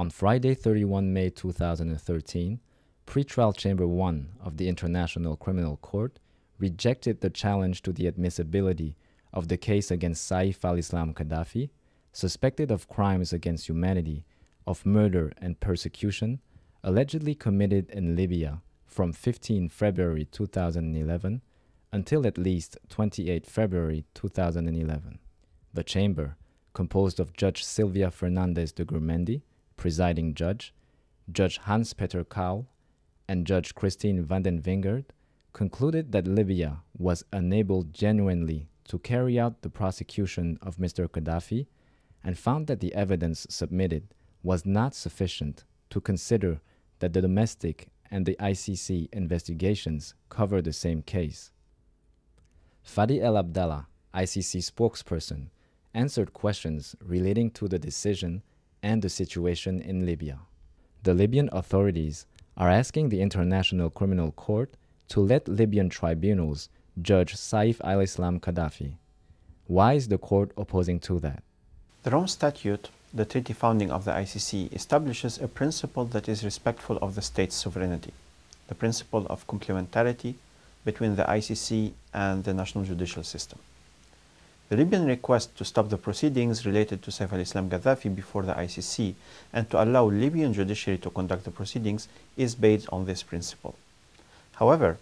On Friday, 31 May 2013, Pretrial Chamber 1 of the International Criminal Court rejected the challenge to the admissibility of the case against Saif Al-Islam Gaddafi, suspected of crimes against humanity, of murder and persecution, allegedly committed in Libya from 15 February 2011 until at least 28 February 2011. The chamber, composed of Judge Silvia Fernandez de Gurmendi, Presiding Judge, Judge Hans-Peter Kaul, and Judge Christine van den Wyngaert, concluded that Libya was unable genuinely to carry out the prosecution of Mr Gaddafi and found that the evidence submitted was not sufficient to consider that the domestic and the ICC investigations cover the same case. Fadi El Abdallah, ICC spokesperson, answered questions relating to the decision and the situation in Libya. The Libyan authorities are asking the International Criminal Court to let Libyan tribunals judge Saif Al-Islam Gaddafi. Why is the court opposing to that? The Rome Statute, the treaty founding of the ICC, establishes a principle that is respectful of the state's sovereignty, the principle of complementarity between the ICC and the national judicial system. The Libyan request to stop the proceedings related to Saif Al-Islam Gaddafi before the ICC and to allow Libyan judiciary to conduct the proceedings is based on this principle. However,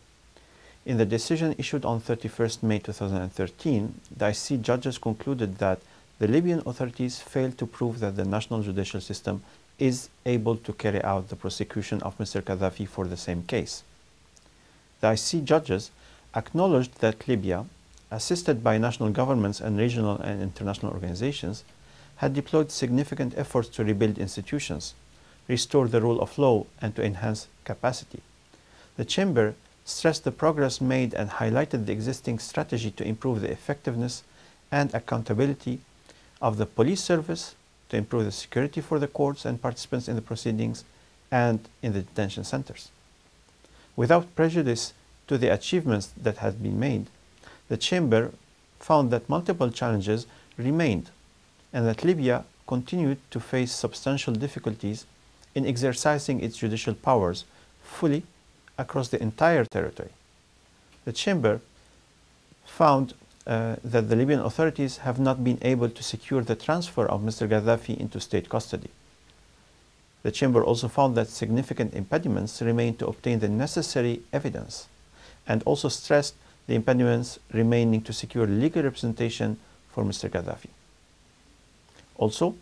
in the decision issued on 31st May 2013, the ICC judges concluded that the Libyan authorities failed to prove that the national judicial system is able to carry out the prosecution of Mr Gaddafi for the same case. The ICC judges acknowledged that Libya, assisted by national governments and regional and international organizations, had deployed significant efforts to rebuild institutions, restore the rule of law, and to enhance capacity. The Chamber stressed the progress made and highlighted the existing strategy to improve the effectiveness and accountability of the police service, to improve the security for the courts and participants in the proceedings and in the detention centers. Without prejudice to the achievements that had been made, the Chamber found that multiple challenges remained and that Libya continued to face substantial difficulties in exercising its judicial powers fully across the entire territory. The Chamber found that the Libyan authorities have not been able to secure the transfer of Mr Gaddafi into state custody. The Chamber also found that significant impediments remain to obtain the necessary evidence, and also stressed the impediments remaining to secure legal representation for Mr Gaddafi. Also,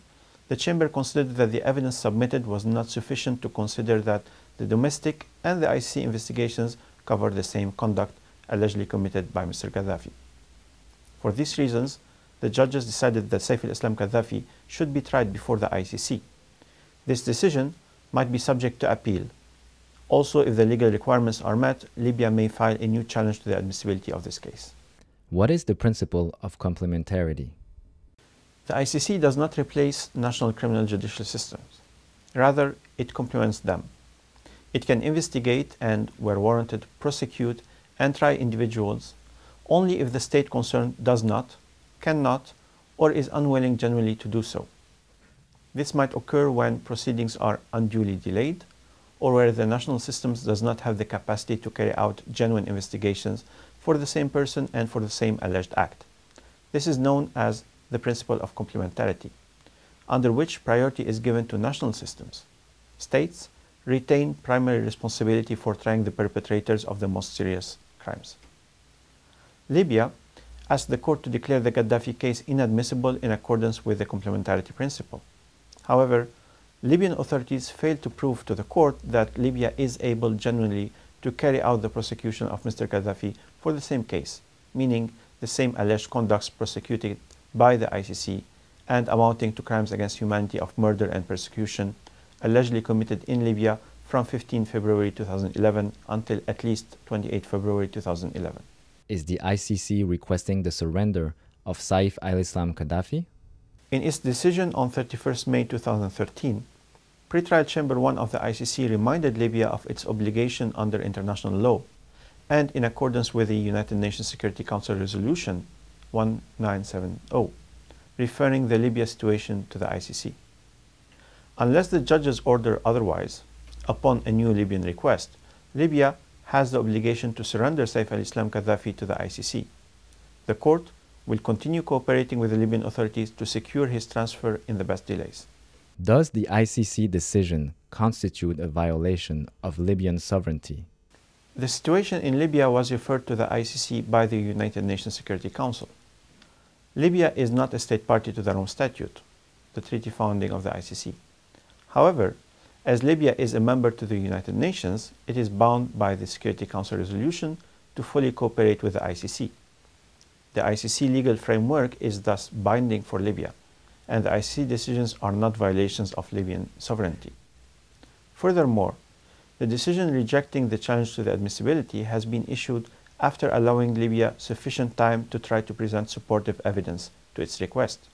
the Chamber considered that the evidence submitted was not sufficient to consider that the domestic and the ICC investigations cover the same conduct allegedly committed by Mr Gaddafi. For these reasons, the judges decided that Saif Al-Islam Gaddafi should be tried before the ICC. This decision might be subject to appeal. Also, if the legal requirements are met, Libya may file a new challenge to the admissibility of this case. What is the principle of complementarity? The ICC does not replace national criminal judicial systems. Rather, it complements them. It can investigate and, where warranted, prosecute and try individuals only if the state concerned does not, cannot, or is unwilling generally to do so. This might occur when proceedings are unduly delayed, or where the national systems does not have the capacity to carry out genuine investigations for the same person and for the same alleged act. This is known as the principle of complementarity, under which priority is given to national systems. States retain primary responsibility for trying the perpetrators of the most serious crimes. Libya asked the court to declare the Gaddafi case inadmissible in accordance with the complementarity principle. However, Libyan authorities failed to prove to the court that Libya is able genuinely to carry out the prosecution of Mr Gaddafi for the same case, meaning the same alleged conducts prosecuted by the ICC and amounting to crimes against humanity of murder and persecution allegedly committed in Libya from 15 February 2011 until at least 28 February 2011. Is the ICC requesting the surrender of Saif Al-Islam Gaddafi? In its decision on 31st May 2013, Pretrial Chamber 1 of the ICC reminded Libya of its obligation under international law and in accordance with the United Nations Security Council Resolution 1970, referring the Libya situation to the ICC. Unless the judges order otherwise, upon a new Libyan request, Libya has the obligation to surrender Saif Al-Islam Gaddafi to the ICC. The court will continue cooperating with the Libyan authorities to secure his transfer in the best delays. Does the ICC decision constitute a violation of Libyan sovereignty? The situation in Libya was referred to the ICC by the United Nations Security Council. Libya is not a state party to the Rome Statute, the treaty founding of the ICC. However, as Libya is a member to the United Nations, it is bound by the Security Council resolution to fully cooperate with the ICC. The ICC legal framework is thus binding for Libya, and the ICC decisions are not violations of Libyan sovereignty. Furthermore, the decision rejecting the challenge to the admissibility has been issued after allowing Libya sufficient time to try to present supportive evidence to its request.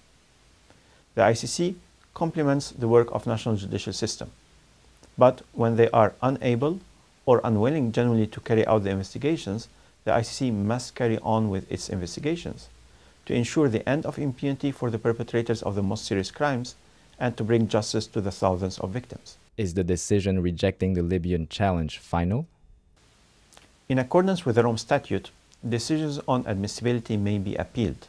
The ICC complements the work of national judicial system, but when they are unable or unwilling generally to carry out the investigations, the ICC must carry on with its investigations to ensure the end of impunity for the perpetrators of the most serious crimes and to bring justice to the thousands of victims. Is the decision rejecting the Libyan challenge final? In accordance with the Rome Statute, decisions on admissibility may be appealed.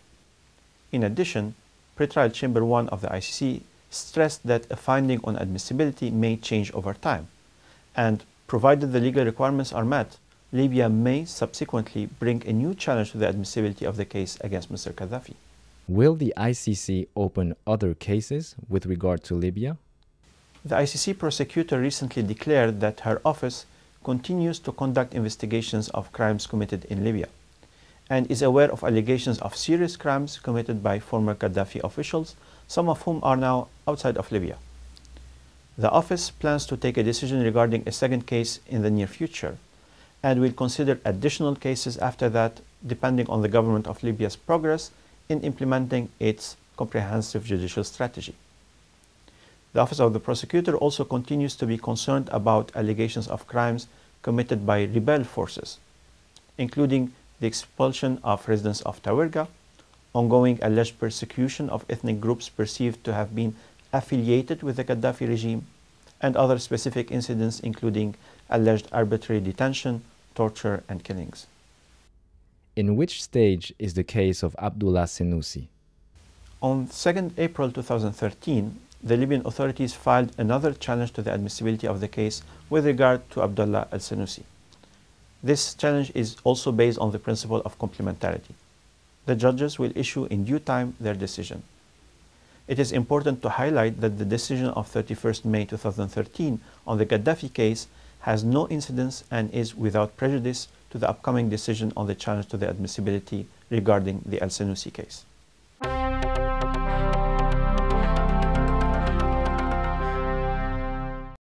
In addition, Pretrial Chamber 1 of the ICC stressed that a finding on admissibility may change over time, and provided the legal requirements are met, Libya may subsequently bring a new challenge to the admissibility of the case against Mr Gaddafi. Will the ICC open other cases with regard to Libya? The ICC prosecutor recently declared that her office continues to conduct investigations of crimes committed in Libya and is aware of allegations of serious crimes committed by former Gaddafi officials, some of whom are now outside of Libya. The office plans to take a decision regarding a second case in the near future and will consider additional cases after that, depending on the government of Libya's progress in implementing its comprehensive judicial strategy. The Office of the Prosecutor also continues to be concerned about allegations of crimes committed by rebel forces, including the expulsion of residents of Tawerga, ongoing alleged persecution of ethnic groups perceived to have been affiliated with the Gaddafi regime, and other specific incidents including alleged arbitrary detention, torture, and killings. In which stage is the case of al-Senussi? On 2nd April 2013, the Libyan authorities filed another challenge to the admissibility of the case with regard to Abdullah al-Senussi. This challenge is also based on the principle of complementarity. The judges will issue in due time their decision. It is important to highlight that the decision of 31st May 2013 on the Gaddafi case has no incidence and is without prejudice to the upcoming decision on the challenge to the admissibility regarding the Al-Senussi case.